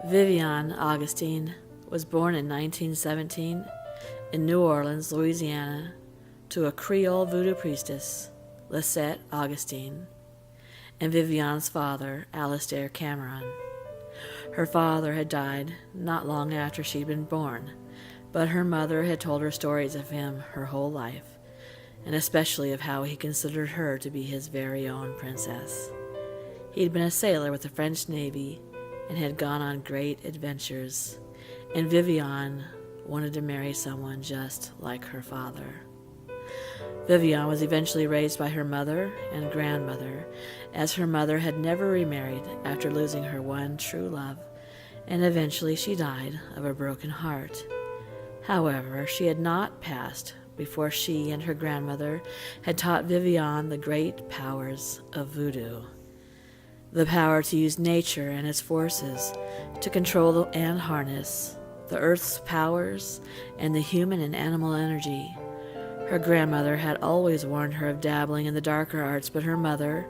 Vivienne Augustine was born in 1917 in New Orleans, Louisiana, to a Creole voodoo priestess, Lisette Augustine, and Vivienne's father, Alistair Cameron. Her father had died not long after she'd been born, but her mother had told her stories of him her whole life, and especially of how he considered her to be his very own princess. He'd been a sailor with the French Navy and had gone on great adventures, and Vivienne wanted to marry someone just like her father. Vivienne was eventually raised by her mother and grandmother, as her mother had never remarried after losing her one true love, and eventually she died of a broken heart. However, she had not passed before she and her grandmother had taught Vivienne the great powers of voodoo. The power to use nature and its forces to control and harness the earth's powers and the human and animal energy. Her grandmother had always warned her of dabbling in the darker arts, but her mother,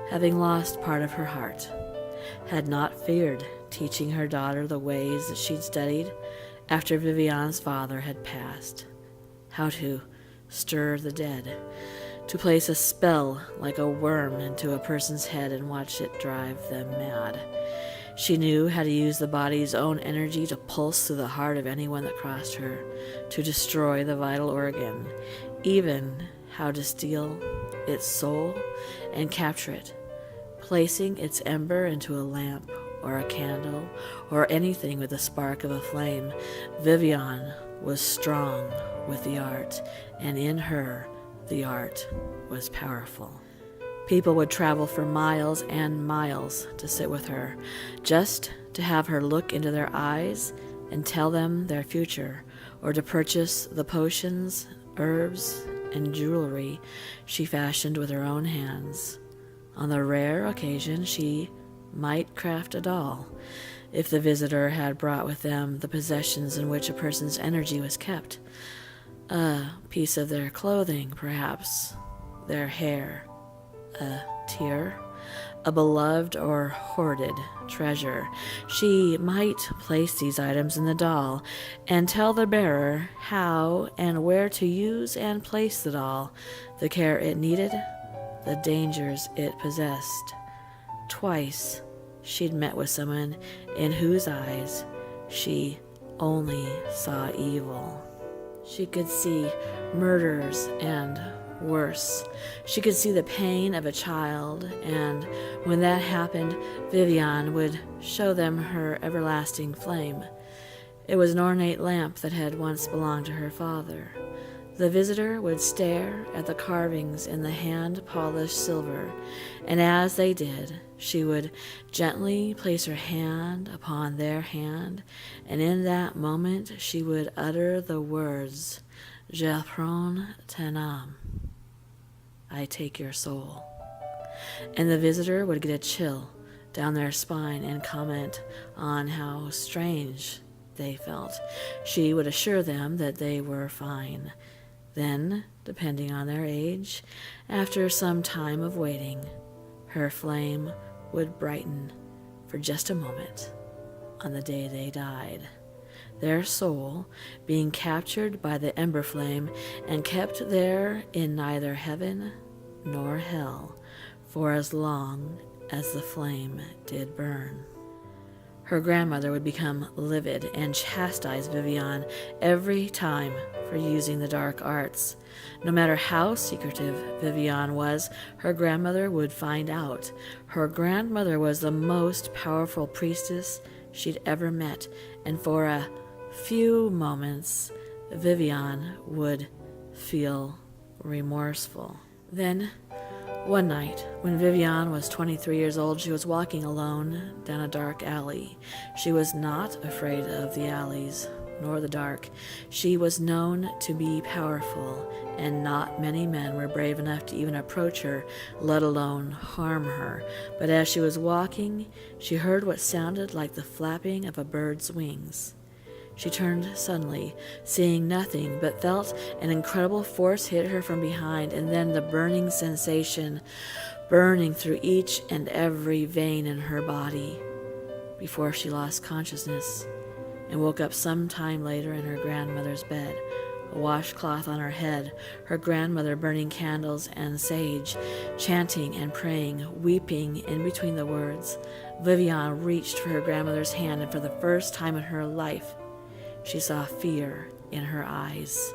having lost part of her heart, had not feared teaching her daughter the ways that she'd studied after Vivienne's father had passed: how to stir the dead, to place a spell like a worm into a person's head and watch it drive them mad. She knew how to use the body's own energy to pulse through the heart of anyone that crossed her, to destroy the vital organ, even how to steal its soul and capture it, placing its ember into a lamp or a candle or anything with the spark of a flame. Vivienne was strong with the art, and in her the art was powerful. People would travel for miles and miles to sit with her, just to have her look into their eyes and tell them their future, or to purchase the potions, herbs, and jewelry she fashioned with her own hands. On the rare occasion, she might craft a doll, if the visitor had brought with them the possessions in which a person's energy was kept. A piece of their clothing, perhaps, their hair, a tear, a beloved or hoarded treasure. She might place these items in the doll and tell the bearer how and where to use and place the doll, the care it needed, the dangers it possessed. Twice she'd met with someone in whose eyes she only saw evil. She could see murders and worse. She could see the pain of a child, and when that happened, Vivienne would show them her everlasting flame. It was an ornate lamp that had once belonged to her father. The visitor would stare at the carvings in the hand-polished silver, and as they did, she would gently place her hand upon their hand, and in that moment she would utter the words, "Je prends ton âme," I take your soul. And the visitor would get a chill down their spine and comment on how strange they felt. She would assure them that they were fine. Then, depending on their age, after some time of waiting, her flame would brighten for just a moment on the day they died, their soul being captured by the ember flame and kept there in neither heaven nor hell for as long as the flame did burn. Her grandmother would become livid and chastise Vivienne every time for using the dark arts. No matter how secretive Vivienne was, her grandmother would find out. Her grandmother was the most powerful priestess she'd ever met, and for a few moments, Vivienne would feel remorseful. Then, one night, when Vivienne was 23 years old, she was walking alone down a dark alley. She was not afraid of the alleys, nor the dark. She was known to be powerful, and not many men were brave enough to even approach her, let alone harm her. But as she was walking, she heard what sounded like the flapping of a bird's wings. She turned suddenly, seeing nothing, but felt an incredible force hit her from behind, and then the burning sensation burning through each and every vein in her body. before she lost consciousness and woke up some time later in her grandmother's bed, a washcloth on her head, her grandmother burning candles and sage, chanting and praying, weeping in between the words. Vivienne reached for her grandmother's hand, and for the first time in her life, she saw fear in her eyes.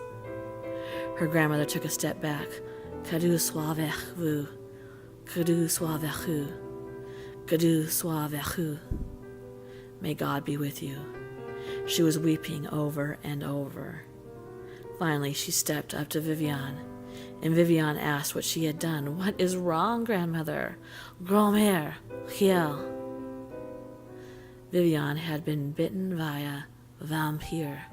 Her grandmother took a step back. Que Dieu soit avec vous. Que Dieu soit avec vous. Que Dieu soit avec vous. May God be with you. She was weeping over and over. Finally, she stepped up to Vivienne, and Vivienne asked what she had done. What is wrong, grandmother? Grand-mère, here. Vivienne had been bitten by a vampire.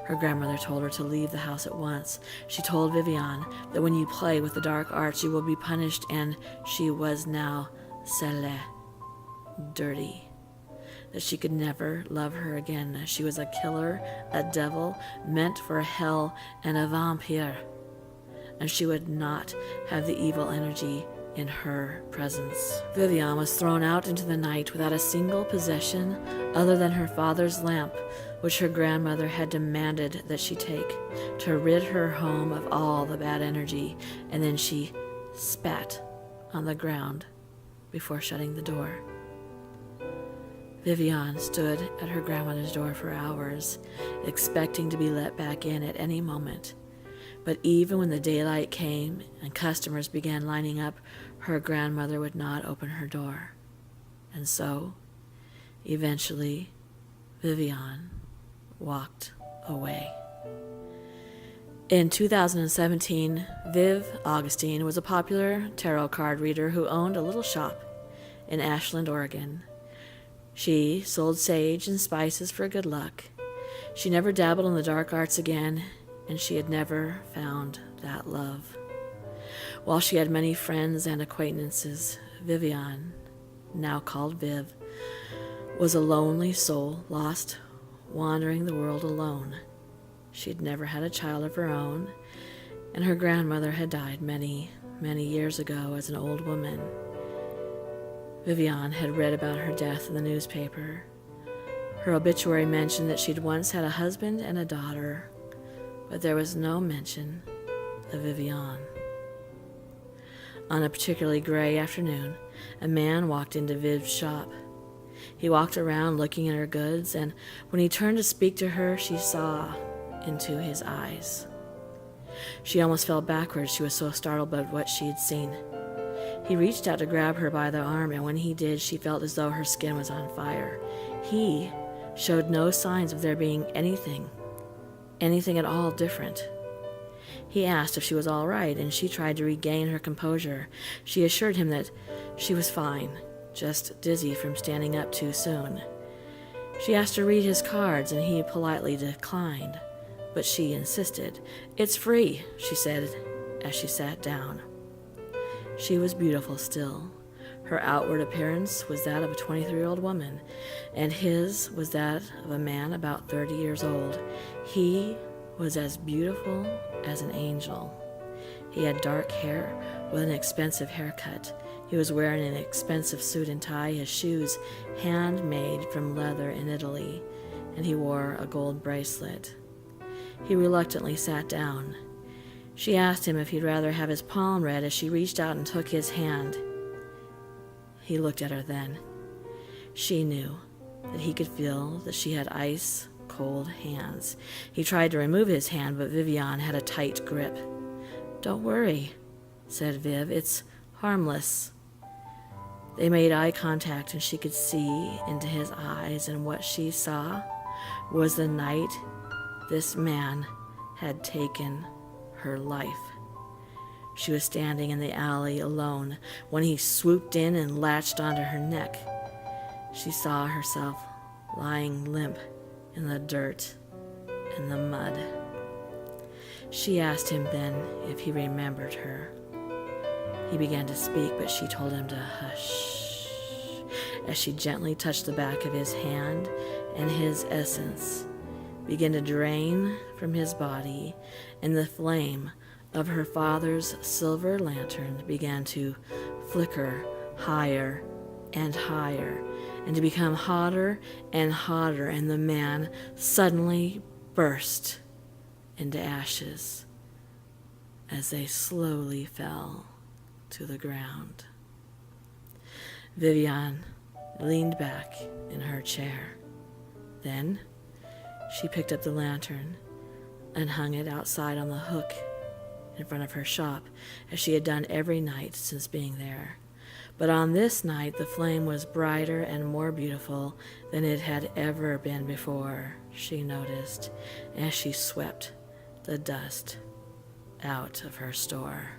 Her grandmother told her to leave the house at once. She told Vivienne that when you play with the dark arts, you will be punished, and she was now sale, dirty, that she could never love her again. She was a killer, a devil, meant for hell, and a vampire, and she would not have the evil energy in her presence. Vivienne was thrown out into the night without a single possession other than her father's lamp, which her grandmother had demanded that she take to rid her home of all the bad energy, and then she spat on the ground before shutting the door. Vivienne stood at her grandmother's door for hours, expecting to be let back in at any moment. But even when the daylight came and customers began lining up, her grandmother would not open her door. And so, eventually, Vivienne walked away. In 2017, Augustine was a popular tarot card reader who owned a little shop in Ashland, Oregon. She sold sage and spices for good luck. She never dabbled in the dark arts again, and she had never found that love. While she had many friends and acquaintances, Vivienne, now called Viv, was a lonely soul, lost, wandering the world alone. She had never had a child of her own, and her grandmother had died many, many years ago as an old woman. Vivienne had read about her death in the newspaper. Her obituary mentioned that she'd once had a husband and a daughter, but there was no mention of Vivienne. On a particularly gray afternoon, a man walked into Viv's shop. He walked around looking at her goods, and when he turned to speak to her, she saw into his eyes. She almost fell backwards. She was so startled by what she had seen. He reached out to grab her by the arm, and when he did, she felt as though her skin was on fire. He showed no signs of there being anything at all different. He asked if she was all right, and she tried to regain her composure. She assured him that she was fine, just dizzy from standing up too soon. She asked to read his cards, and he politely declined, but she insisted. "It's free," she said as she sat down. She was beautiful still. Her outward appearance was that of a 23-year-old woman, and his was that of a man about 30 years old. He was as beautiful as an angel. He had dark hair with an expensive haircut. He was wearing an expensive suit and tie, his shoes handmade from leather in Italy, and he wore a gold bracelet. He reluctantly sat down. She asked him if he'd rather have his palm read as she reached out and took his hand. He looked at her then. She knew that he could feel that she had ice-cold hands. He tried to remove his hand, but Vivienne had a tight grip. "Don't worry," said Viv. "It's harmless." They made eye contact, and she could see into his eyes, and what she saw was the night this man had taken her life. She was standing in the alley alone when he swooped in and latched onto her neck. She saw herself lying limp in the dirt and the mud. She asked him then if he remembered her. He began to speak, but she told him to hush as she gently touched the back of his hand, and his essence began to drain from his body, and the flame of her father's silver lantern began to flicker higher and higher, and to become hotter and hotter, and the man suddenly burst into ashes as they slowly fell to the ground. Vivienne leaned back in her chair. Then she picked up the lantern and hung it outside on the hook in front of her shop, as she had done every night since being there. But on this night the flame was brighter and more beautiful than it had ever been before, she noticed, as she swept the dust out of her store.